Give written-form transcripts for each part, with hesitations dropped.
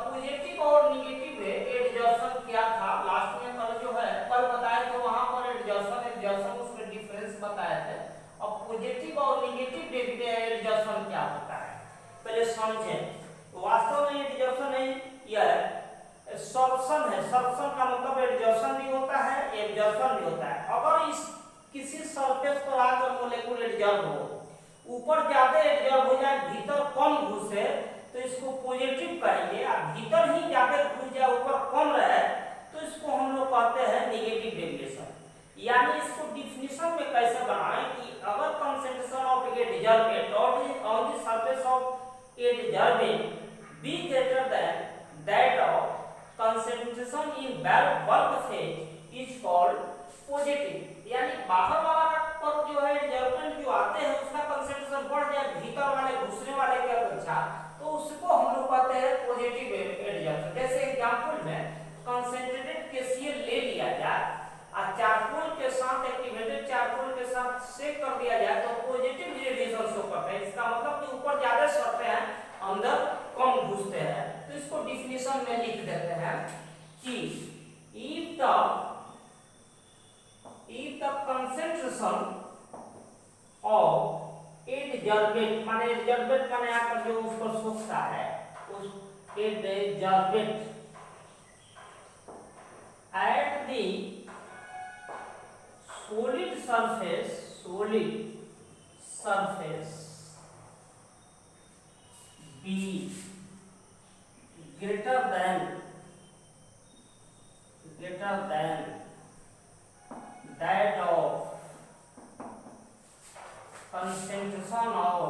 Positive और negative एडजर्शन क्या था लास्ट में कल जो है कल बताया तो वहां पर एडजर्शन उसमें डिफरेंस बताए थे। अब पॉजिटिव और निगेटिव एडजर्शन क्या होता है पहले समझें। वास्तव में एडजर्शन है यह सॉर्प्शन है। सॉर्प्शन का मतलब एडजर्शन भी होता है एब्जॉर्प्शन भी होता है। अगर इस किसी सरफेस पर आकर मोलेकुल एडजॉर्ब हो, ऊपर ज्यादा एडजॉर्ब हो जाए भीतर कम घुसे तो इसको पॉजिटिव कहेंगे। और भीतर ही ज्यादा घुस जाए ऊपर कम रहे तो इसको हम लोग कहते हैं नेगेटिव डेविएशन। यानी इसको डिफिनेशन में कैसे बनाएं कि अगर concentration of adsorbent on the surface of adsorbent be greater than that of concentration in bulk phase is called positive. यानी बाहर वाला पर जो है एडजॉर्बेंट जो आते हैं उसका कंसंट्रेशन बढ़ जाए भीतर वाले घुसने वाले की अपेक्षा तो उसको हम लोग कहते हैं पॉजिटिव एडजॉर्प्शन। जैसे एग्जांपल में कंसंट्रेटेड KCl ले लिया जाए और चारकोल के साथ एक्टिवेटेड चारकोल के साथ सेक कर दिया जाए तो पॉजिटिव रेडिएशन शो करता है। इसका मतलब कि ऊपर ज्यादा सड़ते हैं अंदर कम घुसते हैं। तो इसको डिफिनेशन में लिख देते हैं कि if the concentration of adsorbent माने एडजॉर्बेंट माने आकर जो उस पर सोखता है उस adsorbent at the solid surface be greater than that of concentration of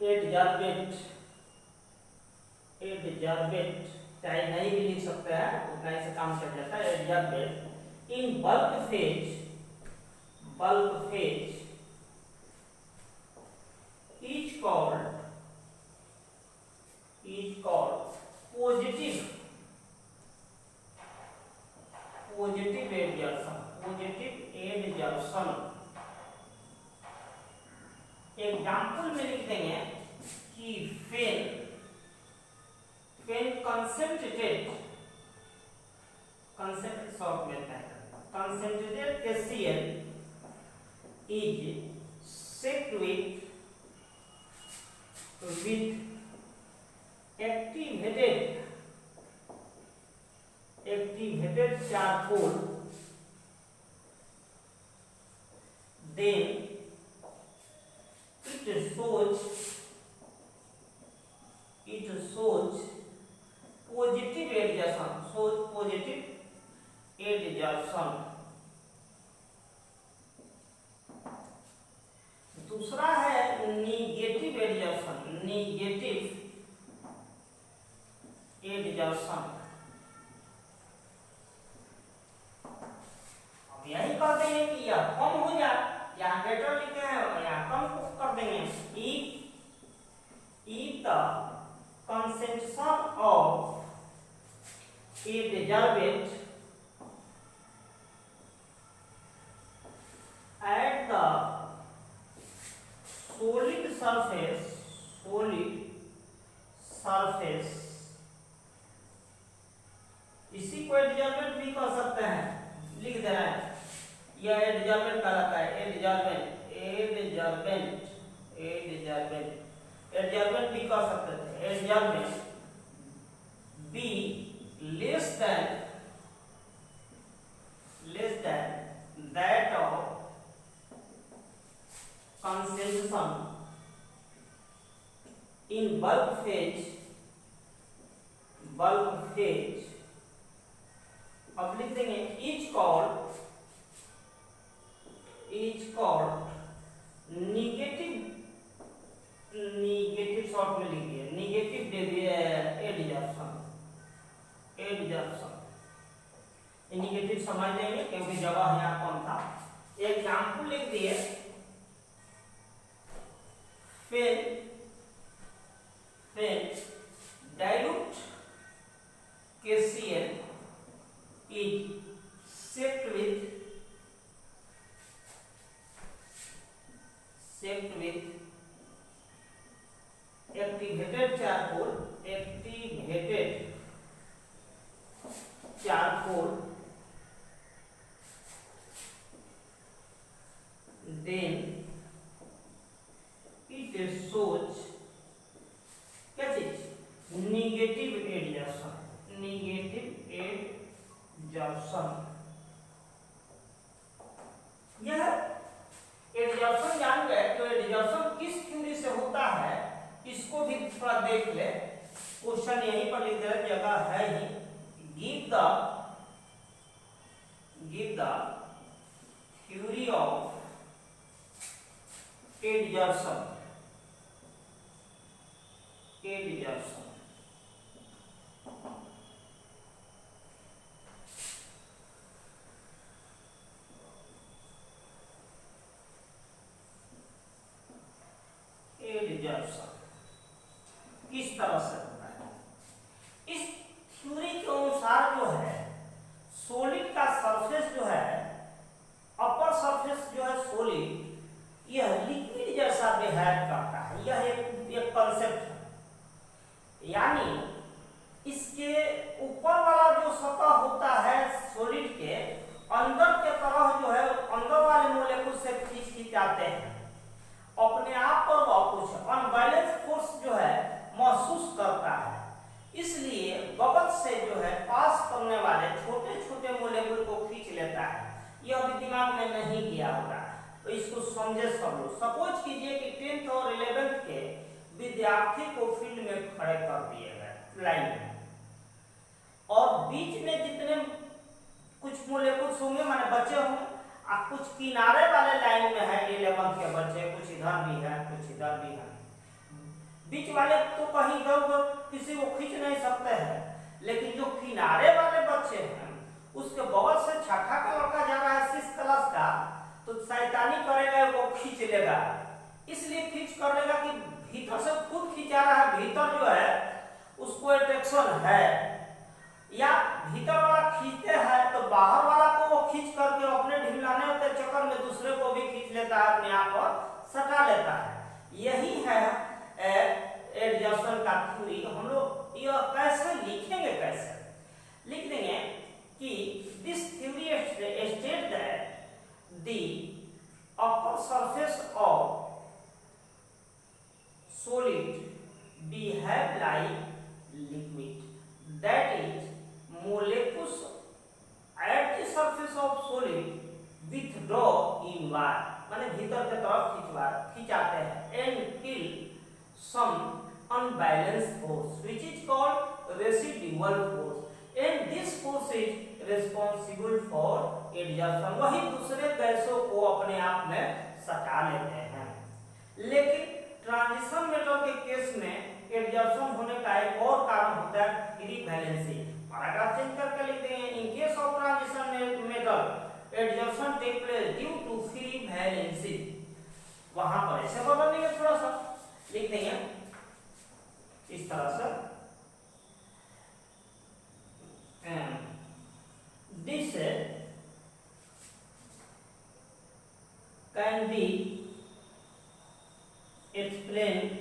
adsorbent चाहे नहीं भी लिख सकते हैं उतना ही से काम चल जाता है। Adsorbent in bulk phase is called positive adsorption. Example में लिख देंगे कि when concentrated KCl is set with activated charcoal, then it shows positive adsorption। दूसरा है निगेटिव एडजॉर्प्शन। अब यही कर देंगे कि यह कम हो जाए, यहाँ ग्रेटर लिखे हैं यहाँ कम कर देंगे। if the concentration of adsorbent at the solid surface इसी को एडजॉर्बेंट भी कह सकते हैं, लिख दे रहे हैं। यह एडजॉर्बेंट कहलाता है एडजॉर्बेंट भी कह सकते थे। Adsorbent be less than that of concentration in bulk phase अब लिख देंगे इज कॉल्ड निगेटिव शॉर्ट में लिख दिया निगेटिव एडजॉर्प्शन। निगेटिव समझ लेंगे क्योंकि जगह यहाँ कम था। एग्जाम्पल लिख दिए फिर dilute KCl is set with activated charcoal then it shows क्या चीज निगेटिव एडिशन यह एडिशन जान गए तो एडिशन किस थ्योरी से होता है इसको भी थोड़ा देख ले। क्वेश्चन यहीं पर लिख दे जगह है ही give the theory of addition किस तरह से होता है। इस थ्योरी के अनुसार जो है सॉलिड का सरफेस जो है अपर सरफेस जो है सॉलिड यह लिक्विड जैसा बिहेव करता है। यह एक कॉन्सेप्ट है यानी इसके ऊपर वाला जो सतह होता है सॉलिड के अंदर के तरह जो है अंदर वाले मोलेकुल से खींच आते हैं अपने आप पर कुछ अनबैलेंस फोर्स जो है महसूस करता है इसलिए बगल से जो है पास करने वाले छोटे छोटे मोलेकुल को खींच लेता है। यह अभी दिमाग में नहीं गया होगा तो इसको समझे सब लोग। सपोज कीजिए कि 10th और 11th के विद्यार्थी को फील्ड में खड़े कर दिए गए लाइन में और बीच में जितने कुछ मोलेकुल्स होंगे माने बचे होंगे कुछ किनारे वाले लाइन में है 11th के बच्चे कुछ इधर भी है कुछ इधर भी है। बीच वाले तो कहीं इधर उधर किसी को खींच नहीं सकते हैं लेकिन जो किनारे वाले बच्चे हैं उसके बगल से छठा का लड़का जा रहा है 6th क्लास का तो शैतानी करेगा वो खींच लेगा। इसलिए खींच कर लेगा कि भीतर से खुद खींचा रहा है भीतर जो है उसको अट्रैक्शन है या भीतर वाला खींचते हैं तो बाहर वाला को वो खींच करके अपने ढिलाने के चक्कर में दूसरे को भी खींच लेता है अपने आप पर सटा लेता है। यही है एडजस्टन का थ्योरी। हम लोग यह कैसे लिखेंगे कैसे लिख देंगे कि this theory state that the upper surface of solid behave like liquid that is molecules at the surface of solid withdraw inward माने भीतर की तरफ खिंचाते हैं and kill some unbalanced force which is called residual force and this force is responsible for adsorption। वही दूसरे गैसों को अपने आप में सटा लेते हैं। लेकिन ट्रांजिशन मेटल के केस में एडजॉर्प्शन होने का एक और कारण होता है फ्री वैलेंसी। पैराग्राफ चेंज करके लिखते हैं in case of transition metal adsorption take place due to free valency. वहां पर ऐसे बदल देंगे थोड़ा सा लिख देंगे इस तरह से this can be explained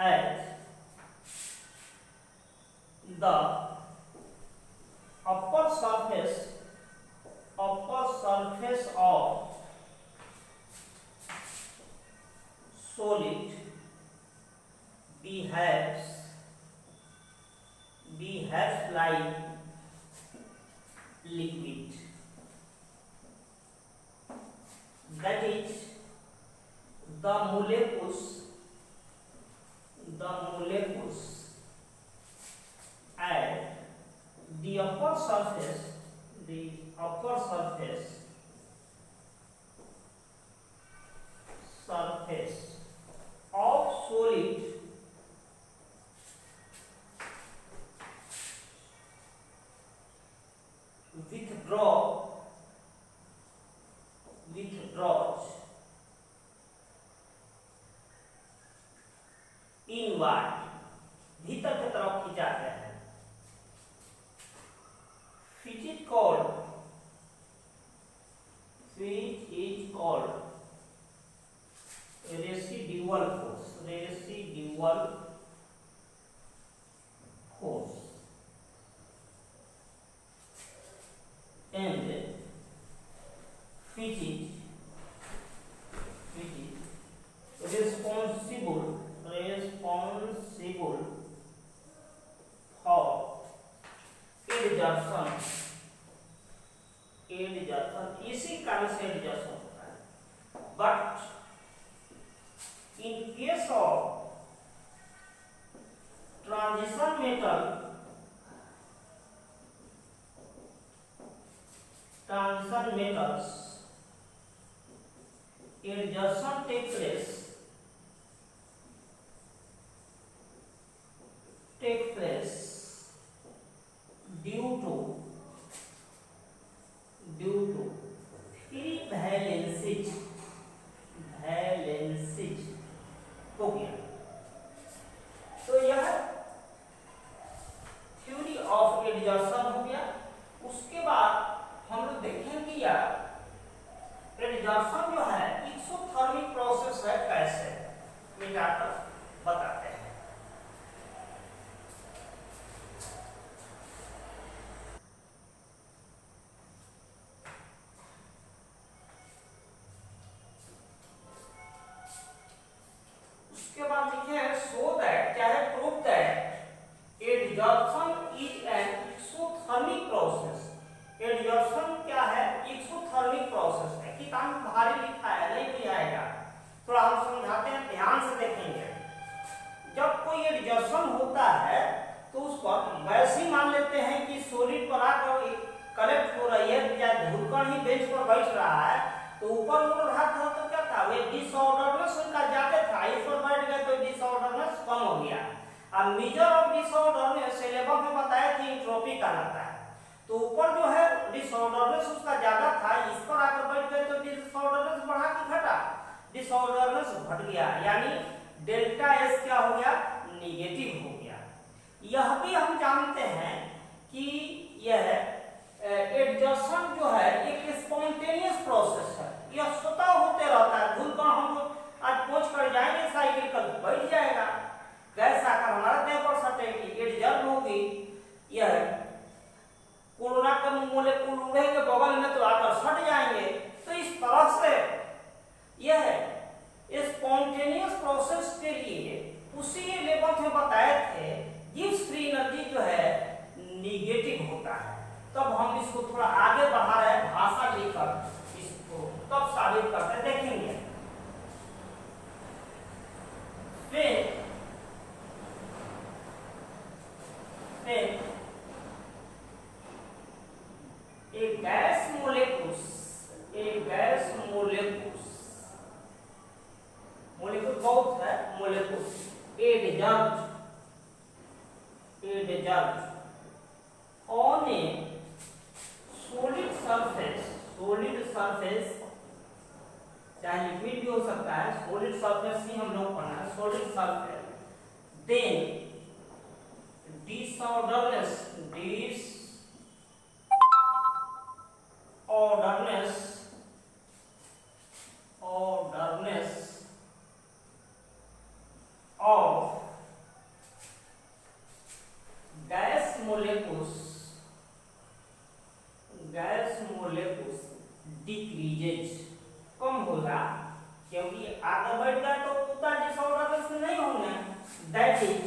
as the upper surface of solid behaves like liquid, that is the molecules at the upper surface of solid withdraws inward भीतर की तरफ खिंचाते हैं which is called residual force। से एडजस्ट होता है। But in case of transition metal, transition metals, adjustment take place due to free valencies हो गया। तो यह थ्योरी ऑफ एडजर्सन हो गया। उसके बाद हम लोग देखें कि यार एडजर्सन जो है एक्सोथर्मिक प्रोसेस है, कैसे मिटाकर बताते हैं। उसके बाद लिखे हैं सो दैट, क्या है, prove that adsorption is an exothermic process. Adsorption क्या है, एक्सोथर्मिक प्रोसेस है। किताब में भारी लिखा है, नहीं भी आएगा, थोड़ा हम समझाते हैं, ध्यान से देखेंगे। जब कोई एडजर्सन होता है तो उस पर वैसे ही मान लेते हैं कि सॉलिड पर आकर कलेक्ट हो रही है, या धूलकण ही बेंच पर बैठ रहा है, तो ऊपर उड़ रहा था तो क्या था, वे डिसऑर्डरनेस उनका ज्यादा था, इस पर बैठ गए तो डिसऑर्डरनेस कम हो गया। अब मेजर ऑफ डिसऑर्डरनेस सिलेबस में बताया कि एंट्रोपी कहलाता है। तो ऊपर जो है डिसऑर्डरनेस उसका ज्यादा था, इस पर आकर बैठ गए तो डिसऑर्डरनेस बढ़ा कि घटा, डिसऑर्डरनेस घट गया, यानी डेल्टा एस क्या हो गया, नेगेटिव हो गया। यह भी हम जानते हैं कि यह एडजर्सन जो है एक स्पॉन्टेनियस प्रोसेस है, यह स्वतः होते रहता है। धूलकण हम लोग आज पहुंच कर जाएंगे साइकिल, कल बैठ जाएगा, गैस आकर हमारा देह पर सटेगी, एडजर्न होगी। यह कोरोना के मोलेकुल उड़ेंगे बगल में तो आकर सट जाएंगे। तो इस तरह से यह स्पॉन्टेनियस प्रोसेस के लिए उसी लेवल में बताए थे, गिव्स फ्री एनर्जी जो है निगेटिव होता है। तब हम इसको थोड़ा आगे बढ़ा रहे हैं, भाषा लेकर इसको तब साबित करते देखेंगे। फिर एक गैस मोलेकुल बहुत है, मोलेकुल एडजर्ट on a solid surface, चाहे लिक्विड भी हो सकता है, solid surface ही हम लोग पढ़ना है, solid surface, then disorderness of gas molecules decreases, कम होगा, क्योंकि आगे बढ़ गया तो उतना डिसऑर्डरनेस नहीं होंगे। That is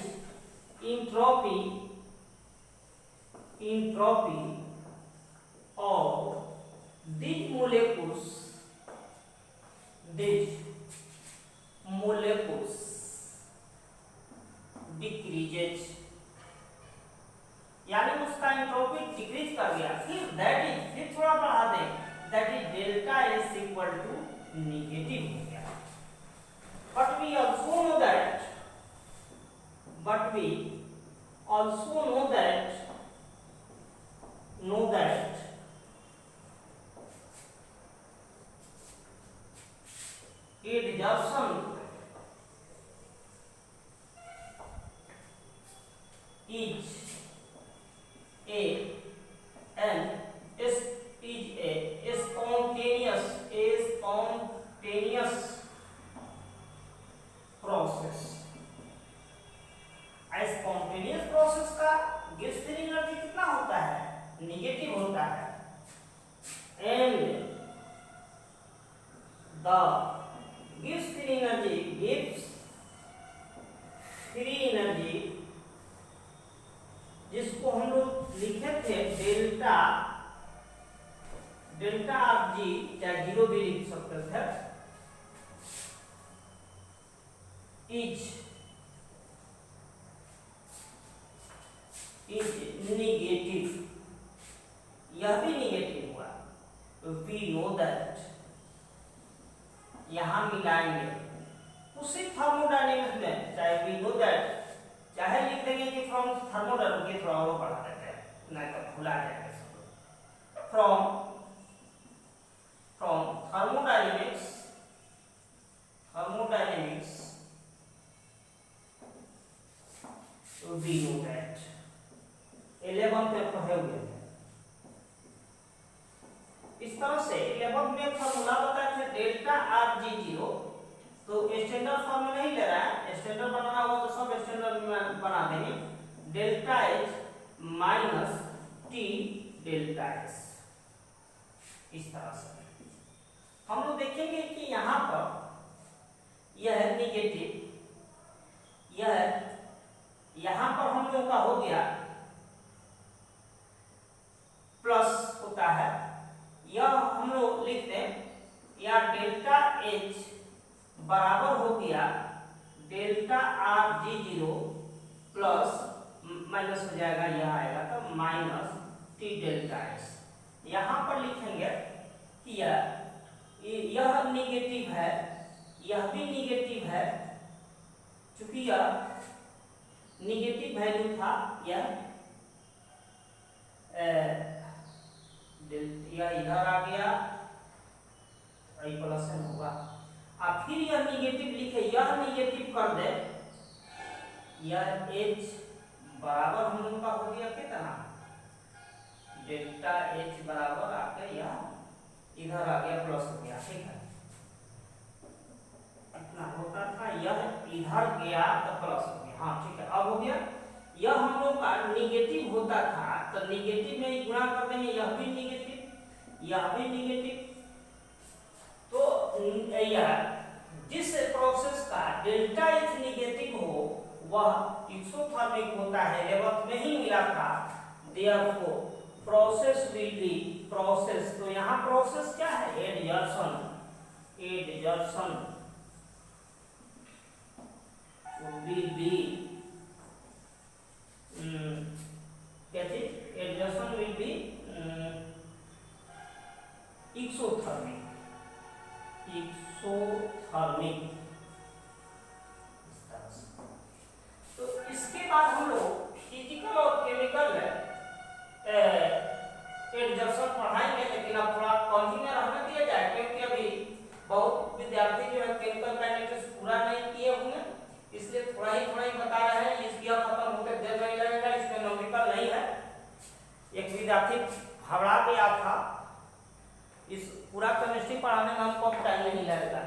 entropy of these molecules decreases, यानी उसका एंट्रोपी डिक्रीज कर गया। फिर थोड़ा बढ़ा दें, that is delta S equal to negative हो गया। But we also know that adsorption is a spontaneous process। Spontaneous process का गिव्स फ्री एनर्जी कितना होता है, नेगेटिव होता है। एंड द गिव्स फ्री एनर्जी जिसको हम लोग लिखे थे डेल्टा ऑफ जी, चाहे 0 इज निगेटिव, यह भी निगेटिव हुआ, वी नो दैट, यहां मिलाएंगे उसी थर्मोडायनेमिक्स में, चाहे वी नो दैट, चाहे लिख देंगे कि फ्रॉम थर्मोडायनेमिक्स के थोड़ा और बढ़ा देते हैं, नहीं तो भुला जाएंगे सब लोग, from thermodynamics we know that, 11 पे पढ़े हुए हैं। इस तरह से 11 में फॉर्मूला बताया था डेल्टा आर जी जीरो, तो स्टैंडर्ड फॉर्म में नहीं ले रहा है, स्टैंडर्ड बनाना होगा तो सब स्टैंडर्ड में बना देंगे, delta H minus T delta S. इस तरह से हम लोग देखेंगे कि यहाँ पर यह है निगेटिव, यह यहाँ पर हम लोग का हो गया प्लस होता है, यह हम लोग लिखते हैं या डेल्टा एच बराबर हो गया delta R G zero plus minus हो जाएगा, यह आएगा तो माइनस टी डेल्टा एस। यहाँ पर लिखेंगे कि यह निगेटिव है, यह भी निगेटिव है, चूंकि यह निगेटिव वैल्यू था, यह इधर आ गया, प्लस होगा, और फिर यह निगेटिव लिखे, यह निगेटिव कर दे, यह h बराबर हम लोग का हो गया कितना, डेल्टा h बराबर आके यह इधर आ गया प्लस हो गया, ठीक है, इतना होता था, यह इधर गया तो प्लस हो गया, हाँ ठीक है, अब हो गया। यह हम लोग का निगेटिव होता था तो निगेटिव में गुणा कर देंगे, यह भी निगेटिव, यह भी निगेटिव, तो यह जिस प्रोसेस का डेल्टा एच निगेटिव हो वह एक्सोथर्मिक होता है, लेवल में ही मिला था, therefore process will be process, तो यहाँ प्रोसेस क्या है, एडजर्सन will be adjustment will be exothermic तो इसके बाद हम लोग फिजिकल और केमिकल एडजर्सन पढ़ाएंगे, लेकिन अब थोड़ा कम ही में रहने दिया जाए, क्योंकि अभी बहुत विद्यार्थी जो है केमिकल काइनेटिक्स पूरा नहीं किए हुए, इसलिए थोड़ा ही बता रहे हैं, इसकी खत्म होकर देर नहीं लगेगा, इसमें नॉमिकल नहीं है। एक विद्यार्थी घबरा गया था, इस पूरा केमिस्ट्री पढ़ाने में हमको टाइम नहीं लगेगा।